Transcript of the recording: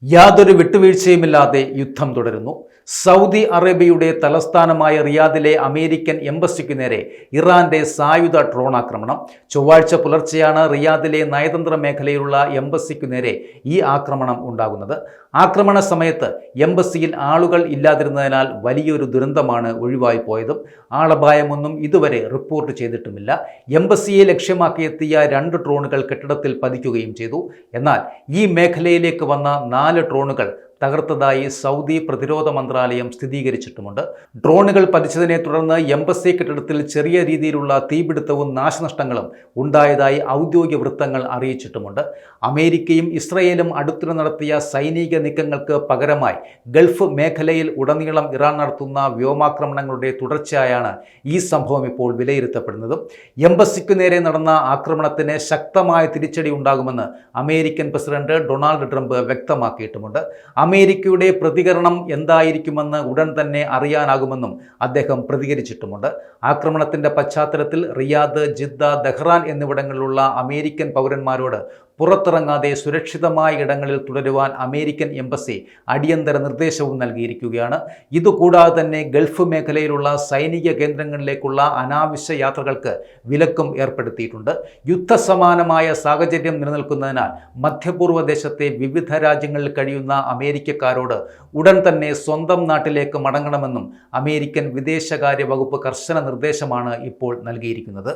യാതൊരു വിട്ടുവീഴ്ചയുമില്ലാതെ യുദ്ധം തുടരുന്നു. സൗദി അറേബ്യയുടെ തലസ്ഥാനമായ റിയാദിലെ അമേരിക്കൻ എംബസിക്കു നേരെ ഇറാന്റെ സായുധ ഡ്രോൺ ആക്രമണം. ചൊവ്വാഴ്ച പുലർച്ചെയാണ് റിയാദിലെ നയതന്ത്ര മേഖലയിലുള്ള എംബസിക്കു നേരെ ഈ ആക്രമണം ഉണ്ടാകുന്നത്. ആക്രമണ സമയത്ത് എംബസിയിൽ ആളുകൾ ഇല്ലാതിരുന്നതിനാൽ വലിയൊരു ദുരന്തമാണ് ഒഴിവായി പോയതും. ആളപായമൊന്നും ഇതുവരെ റിപ്പോർട്ട് ചെയ്തിട്ടുമില്ല. എംബസിയെ ലക്ഷ്യമാക്കിയെത്തിയ 2 ഡ്രോണുകൾ കെട്ടിടത്തിൽ പതിക്കുകയും ചെയ്തു. എന്നാൽ ഈ മേഖലയിലേക്ക് വന്ന 4 ഡ്രോണുകൾ തകർത്തതായി സൗദി പ്രതിരോധ മന്ത്രാലയം സ്ഥിരീകരിച്ചിട്ടുമുണ്ട്. ഡ്രോണുകൾ പതിച്ചതിനെ തുടർന്ന് എംബസി കെട്ടിടത്തിൽ ചെറിയ രീതിയിലുള്ള തീപിടുത്തവും നാശനഷ്ടങ്ങളും ഉണ്ടായതായി ഔദ്യോഗിക വൃത്തങ്ങൾ അറിയിച്ചിട്ടുമുണ്ട്. അമേരിക്കയും ഇസ്രയേലും അടുത്തിടെ നടത്തിയ സൈനിക നീക്കങ്ങൾക്ക് പകരമായി ഗൾഫ് മേഖലയിൽ ഉടനീളം ഇറാൻ നടത്തുന്ന വ്യോമാക്രമണങ്ങളുടെ തുടർച്ചയായാണ് ഈ സംഭവം ഇപ്പോൾ വിലയിരുത്തപ്പെടുന്നതും. എംബസിക്കു നേരെ നടന്ന ആക്രമണത്തിന് ശക്തമായ തിരിച്ചടി ഉണ്ടാകുമെന്ന് അമേരിക്കൻ പ്രസിഡന്റ് ഡൊണാൾഡ് ട്രംപ് വ്യക്തമാക്കിയിട്ടുമുണ്ട്. അമേരിക്കയുടെ പ്രതികരണം എന്തായിരിക്കുമെന്ന് ഉടൻ തന്നെ അറിയാനാകുമെന്നും അദ്ദേഹം പ്രതികരിച്ചിട്ടുമുണ്ട്. ആക്രമണത്തിന്റെ പശ്ചാത്തലത്തിൽ റിയാദ്, ജിദ്ദ, ദഹ്റാൻ എന്നിവിടങ്ങളിലുള്ള അമേരിക്കൻ പൗരന്മാരോട് പുറത്തിറങ്ങാതെ സുരക്ഷിതമായ ഇടങ്ങളിൽ തുടരുവാൻ അമേരിക്കൻ എംബസി അടിയന്തര നിർദ്ദേശവും നൽകിയിരിക്കുകയാണ്. ഇതുകൂടാതെ തന്നെ ഗൾഫ് മേഖലയിലുള്ള സൈനിക കേന്ദ്രങ്ങളിലേക്കുള്ള അനാവശ്യ യാത്രകൾക്ക് വിലക്കും ഏർപ്പെടുത്തിയിട്ടുണ്ട്. യുദ്ധസമാനമായ സാഹചര്യം നിലനിൽക്കുന്നതിനാൽ മധ്യപൂർവ്വ ദേശത്തെ വിവിധ രാജ്യങ്ങളിൽ കഴിയുന്ന അമേരിക്കക്കാരോട് ഉടൻ തന്നെ സ്വന്തം നാട്ടിലേക്ക് മടങ്ങണമെന്നും അമേരിക്കൻ വിദേശകാര്യ വകുപ്പ് കർശന നിർദ്ദേശമാണ് ഇപ്പോൾ നൽകിയിരിക്കുന്നത്.